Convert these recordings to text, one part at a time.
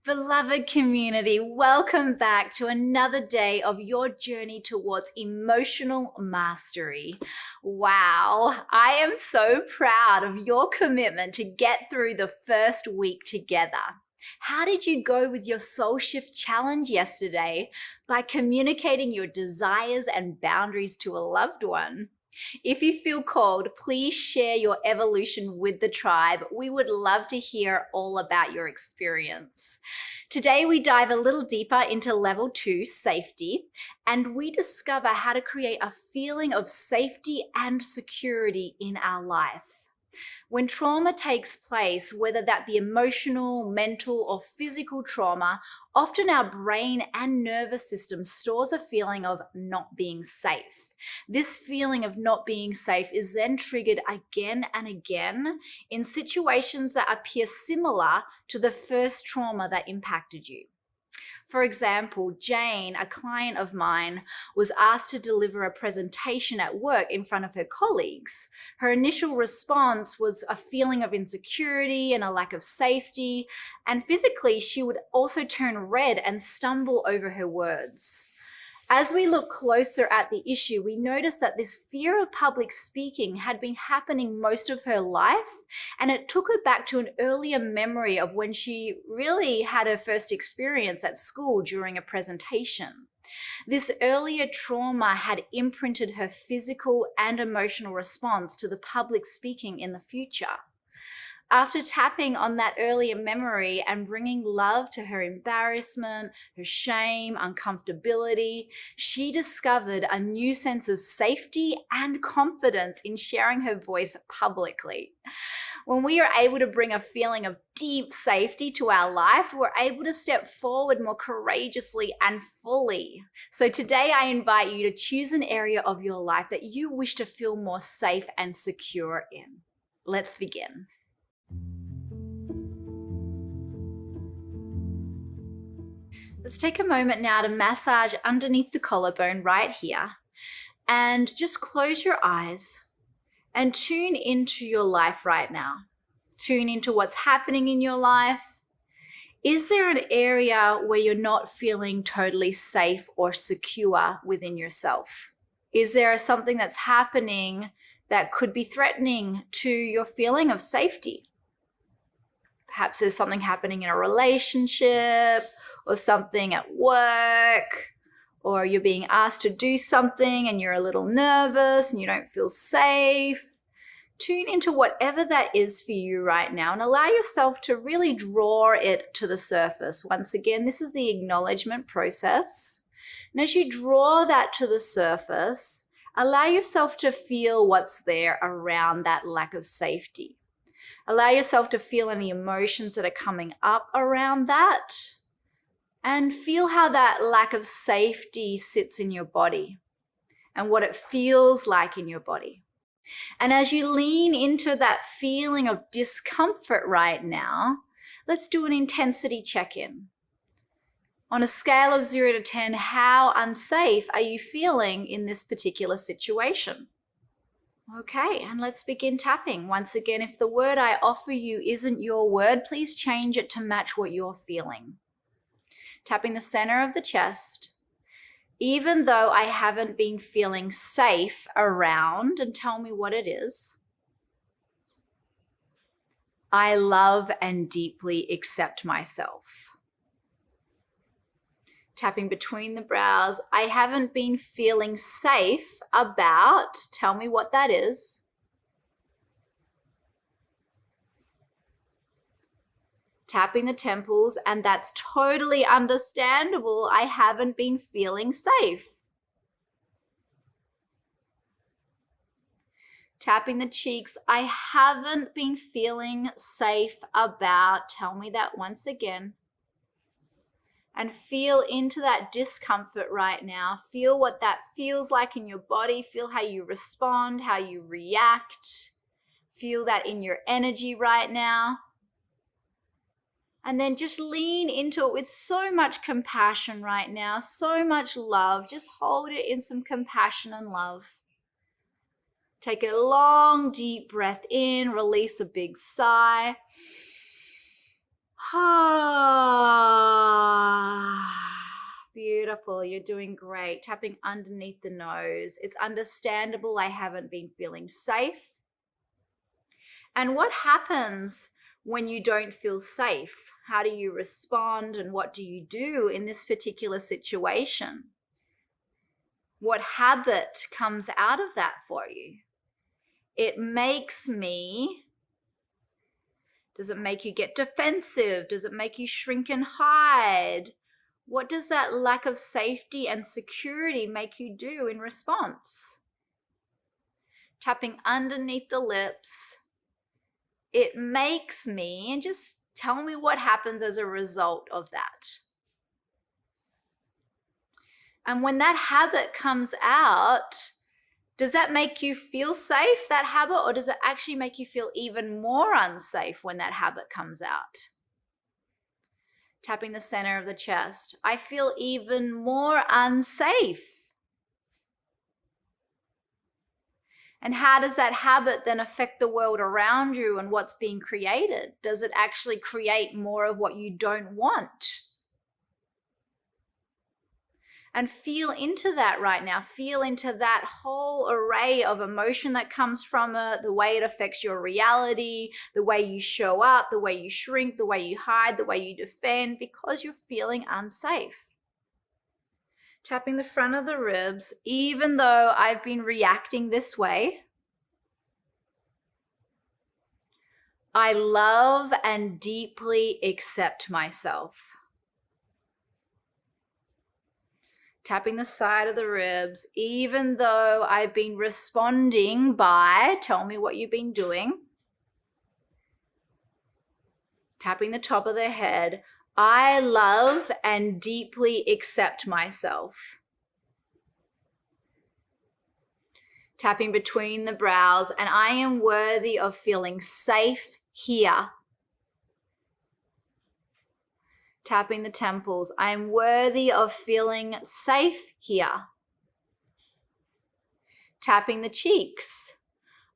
Beloved community, welcome back to another day of your journey towards emotional mastery. Wow, I am so proud of your commitment to get through the first week together. How did you go with your Soul Shift Challenge yesterday? By communicating your desires and boundaries to a loved one. If you feel called, please share your evolution with the tribe. We would love to hear all about your experience. Today, we dive a little deeper into level 2, safety, and we discover how to create a feeling of safety and security in our life. When trauma takes place, whether that be emotional, mental, or physical trauma, often our brain and nervous system stores a feeling of not being safe. This feeling of not being safe is then triggered again and again in situations that appear similar to the first trauma that impacted you. For example, Jane, a client of mine, was asked to deliver a presentation at work in front of her colleagues. Her initial response was a feeling of insecurity and a lack of safety, and physically she would also turn red and stumble over her words. As we look closer at the issue, we notice that this fear of public speaking had been happening most of her life, and it took her back to an earlier memory of when she really had her first experience at school during a presentation. This earlier trauma had imprinted her physical and emotional response to the public speaking in the future. After tapping on that earlier memory and bringing love to her embarrassment, her shame, uncomfortability, she discovered a new sense of safety and confidence in sharing her voice publicly. When we are able to bring a feeling of deep safety to our life, we're able to step forward more courageously and fully. So today I invite you to choose an area of your life that you wish to feel more safe and secure in. Let's begin. Let's take a moment now to massage underneath the collarbone right here, and just close your eyes and tune into your life right now. Tune into what's happening in your life. Is there an area where you're not feeling totally safe or secure within yourself? Is there something that's happening that could be threatening to your feeling of safety? Perhaps there's something happening in a relationship or something at work, or you're being asked to do something and you're a little nervous and you don't feel safe. Tune into whatever that is for you right now and allow yourself to really draw it to the surface. Once again, this is the acknowledgement process. And as you draw that to the surface, allow yourself to feel what's there around that lack of safety. Allow yourself to feel any emotions that are coming up around that, and feel how that lack of safety sits in your body and what it feels like in your body. And as you lean into that feeling of discomfort right now, let's do an intensity check-in. On a scale of 0 to 10, how unsafe are you feeling in this particular situation? Okay, and let's begin tapping. Once again, if the word I offer you isn't your word, please change it to match what you're feeling. Tapping the center of the chest. Even though I haven't been feeling safe around, and tell me what it is, I love and deeply accept myself. Tapping between the brows, I haven't been feeling safe about, tell me what that is. Tapping the temples, and that's totally understandable. I haven't been feeling safe. Tapping the cheeks, I haven't been feeling safe about, tell me that once again. And feel into that discomfort right now. Feel what that feels like in your body. Feel how you respond, how you react. Feel that in your energy right now. And then just lean into it with so much compassion right now, so much love. Just hold it in some compassion and love. Take a long, deep breath in, release a big sigh. beautiful. You're doing great. Tapping underneath the nose. It's understandable I haven't been feeling safe. And what happens when you don't feel safe? How do you respond and what do you do in this particular situation? What habit comes out of that for you? It makes me, does it make you get defensive? Does it make you shrink and hide? What does that lack of safety and security make you do in response? Tapping underneath the lips. It makes me, and just tell me what happens as a result of that. And when that habit comes out, does that make you feel safe, that habit, or does it actually make you feel even more unsafe when that habit comes out? Tapping the center of the chest. I feel even more unsafe. And how does that habit then affect the world around you and what's being created? Does it actually create more of what you don't want? And feel into that right now. Feel into that whole array of emotion that comes from it, the way it affects your reality, the way you show up, the way you shrink, the way you hide, the way you defend, because you're feeling unsafe. Tapping the front of the ribs, even though I've been reacting this way, I love and deeply accept myself. Tapping the side of the ribs, even though I've been responding by, tell me what you've been doing. Tapping the top of the head, I love and deeply accept myself. Tapping between the brows, and I am worthy of feeling safe here. Tapping the temples, I am worthy of feeling safe here. Tapping the cheeks,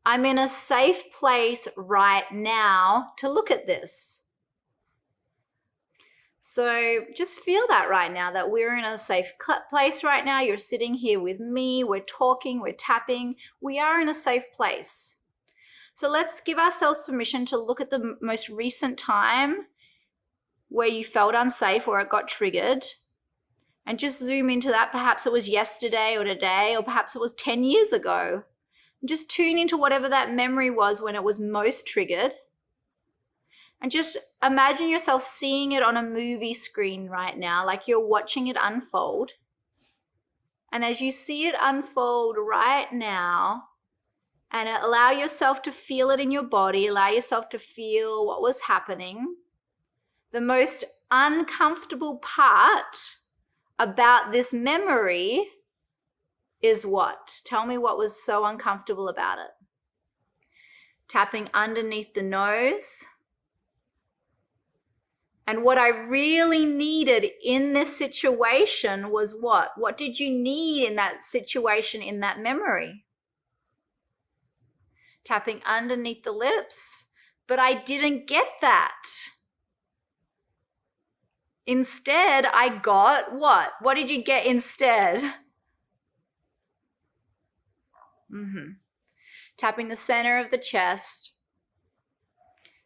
I'm in a safe place right now to look at this. So just feel that right now, that we're in a safe place right now. You're sitting here with me. We're talking, we're tapping. We are in a safe place. So let's give ourselves permission to look at the most recent time where you felt unsafe, where it got triggered, and just zoom into that. Perhaps it was yesterday or today, or perhaps it was 10 years ago. And just tune into whatever that memory was when it was most triggered. And just imagine yourself seeing it on a movie screen right now, like you're watching it unfold. And as you see it unfold right now, and allow yourself to feel it in your body, allow yourself to feel what was happening. The most uncomfortable part about this memory is what? Tell me what was so uncomfortable about it. Tapping underneath the nose. And what I really needed in this situation was what? What did you need in that situation, in that memory? Tapping underneath the lips, but I didn't get that. Instead, I got what? What did you get instead? Tapping the center of the chest.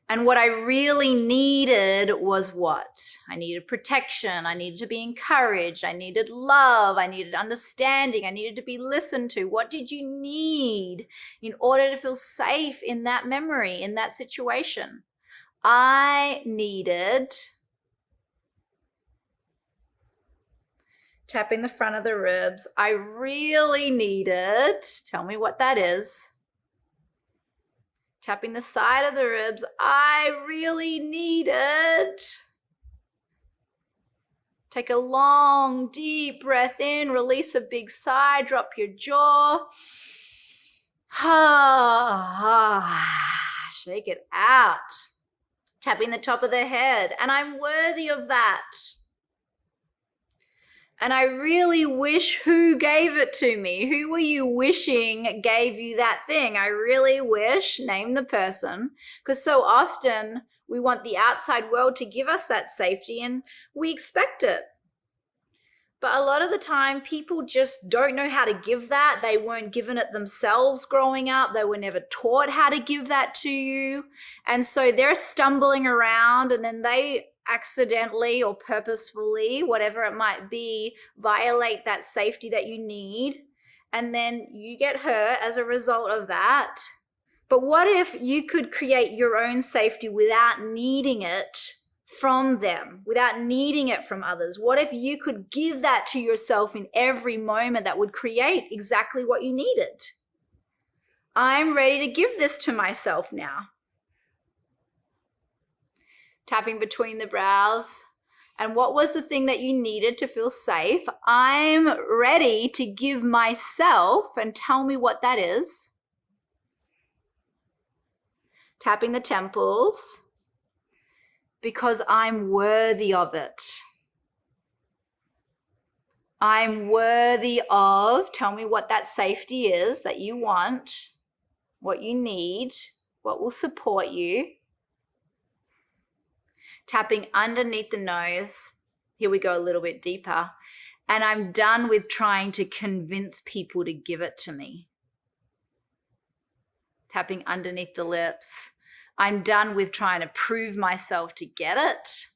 And what I really needed was what? I needed protection. I needed to be encouraged. I needed love. I needed understanding. I needed to be listened to. What did you need in order to feel safe in that memory, in that situation? I needed, tapping the front of the ribs, I really needed, tell me what that is. Tapping the side of the ribs, I really needed. Take a long, deep breath in, release a big sigh, drop your jaw. Shake it out. Tapping the top of the head, and I'm worthy of that. And I really wish, who gave it to me? Who were you wishing gave you that thing? I really wish, name the person, because so often we want the outside world to give us that safety and we expect it. But a lot of the time, people just don't know how to give that. They weren't given it themselves growing up. They were never taught how to give that to you. And so they're stumbling around, and then they accidentally or purposefully, whatever it might be, violate that safety that you need. And then you get hurt as a result of that. But what if you could create your own safety without needing it from them, without needing it from others? What if you could give that to yourself in every moment that would create exactly what you needed? I'm ready to give this to myself now. Tapping between the brows. And what was the thing that you needed to feel safe? I'm ready to give myself, and tell me what that is. Tapping the temples. Because I'm worthy of it. I'm worthy of, tell me what that safety is that you want, what you need, what will support you. Tapping underneath the nose. Here we go a little bit deeper. And I'm done with trying to convince people to give it to me. Tapping underneath the lips. I'm done with trying to prove myself to get it.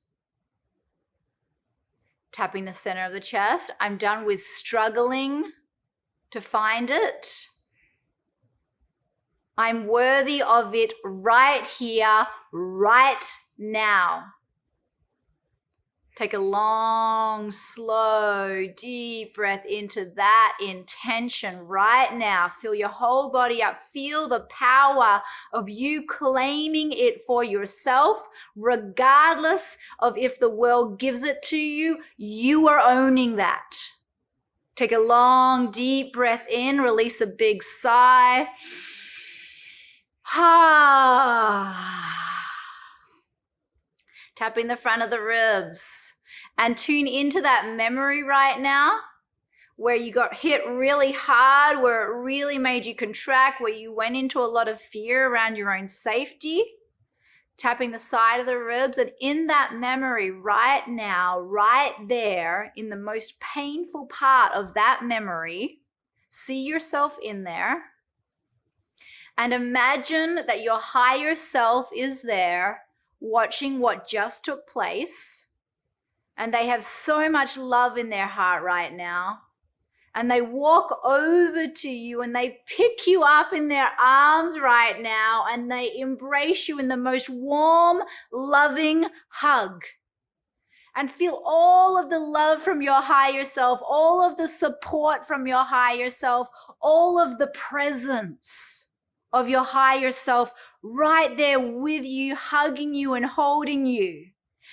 Tapping the center of the chest. I'm done with struggling to find it. I'm worthy of it right here, right now. Take a long, slow, deep breath into that intention right now. Fill your whole body up. Feel the power of you claiming it for yourself, regardless of if the world gives it to you. You are owning that. Take a long, deep breath in. Release a big sigh. Tapping the front of the ribs, and tune into that memory right now where you got hit really hard, where it really made you contract, where you went into a lot of fear around your own safety. Tapping the side of the ribs, and in that memory right now, right there, in the most painful part of that memory, see yourself in there and imagine that your higher self is there watching what just took place, and they have so much love in their heart right now, and they walk over to you and they pick you up in their arms right now, and they embrace you in the most warm, loving hug. And feel all of the love from your higher self, all of the support from your higher self, all of the presence of your higher self right there with you, hugging you and holding you.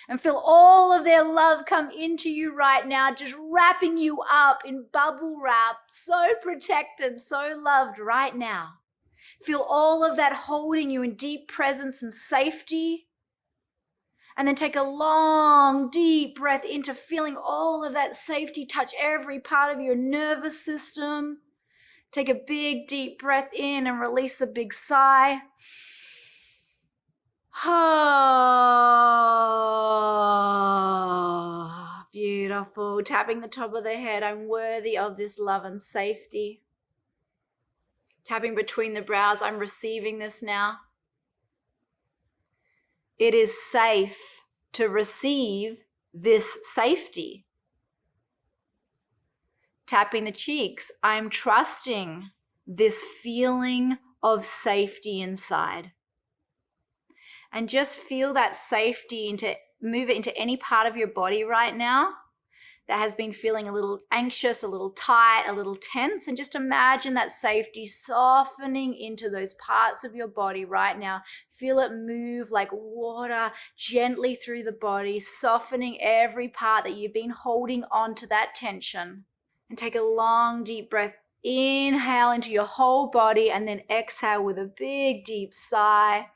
And feel all of their love come into you right now, just wrapping you up in bubble wrap, so protected, so loved right now. Feel all of that holding you in deep presence and safety. And then take a long, deep breath into feeling all of that safety touch every part of your nervous system. Take a big, deep breath in and release a big sigh. Beautiful. Tapping the top of the head. I'm worthy of this love and safety. Tapping between the brows. I'm receiving this now. It is safe to receive this safety. Tapping the cheeks. I'm trusting this feeling of safety inside. And just feel that safety move it into any part of your body right now that has been feeling a little anxious, a little tight, a little tense. And just imagine that safety softening into those parts of your body right now. Feel it move like water gently through the body, softening every part that you've been holding on to that tension. And take a long, deep breath. Inhale into your whole body, and then exhale with a big, deep sigh.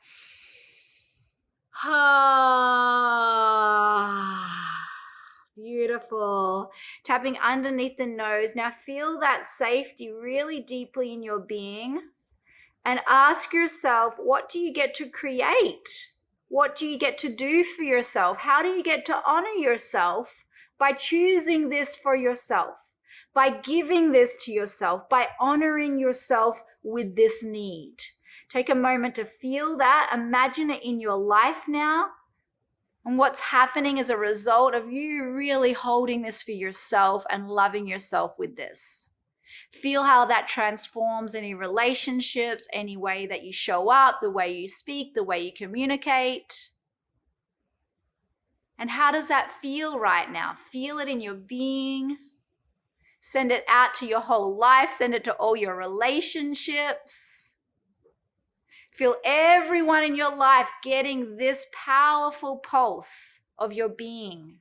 Beautiful. Tapping underneath the nose. Now feel that safety really deeply in your being, and ask yourself, what do you get to create? What do you get to do for yourself? How do you get to honor yourself by choosing this for yourself, by giving this to yourself, by honoring yourself with this need. Take a moment to feel that. Imagine it in your life now and what's happening as a result of you really holding this for yourself and loving yourself with this. Feel how that transforms any relationships, any way that you show up, the way you speak, the way you communicate. And how does that feel right now? Feel it in your being. Send it out to your whole life. Send it to all your relationships. Feel everyone in your life getting this powerful pulse of your being.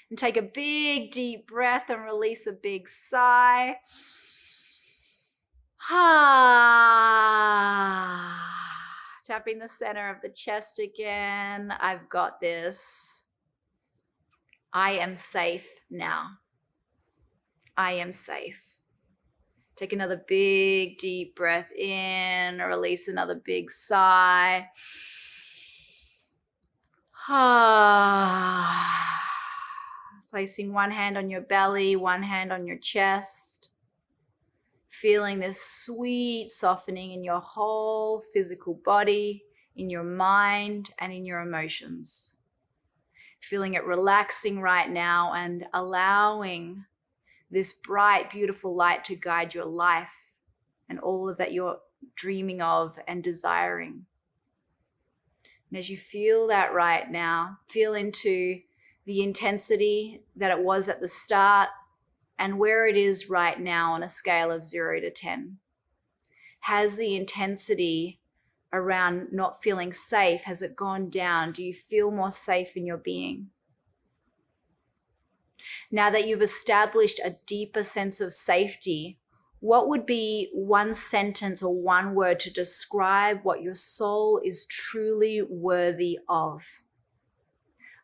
And take a big, deep breath and release a big sigh. Tapping the center of the chest again. I've got this. I am safe now. I am safe. Take another big, deep breath in. Release another big sigh. Placing one hand on your belly, one hand on your chest. Feeling this sweet softening in your whole physical body, in your mind, and in your emotions. Feeling it relaxing right now and allowing this bright, beautiful light to guide your life and all of that you're dreaming of and desiring. And as you feel that right now, feel into the intensity that it was at the start and where it is right now on a scale of 0 to 10. Has the intensity around not feeling safe, has it gone down? Do you feel more safe in your being? Now that you've established a deeper sense of safety, what would be one sentence or one word to describe what your soul is truly worthy of?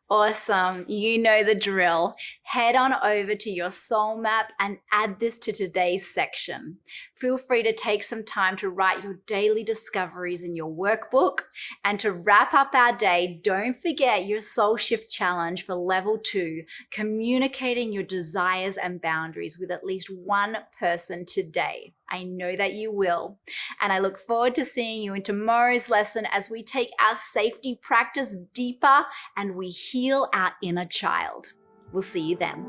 Awesome. You know the drill. Head on over to your soul map and add this to today's section. Feel free to take some time to write your daily discoveries in your workbook. And to wrap up our day, don't forget your soul shift challenge for level 2, communicating your desires and boundaries with at least one person today. I know that you will. And I look forward to seeing you in tomorrow's lesson as we take our safety practice deeper and we heal our inner child. We'll see you then.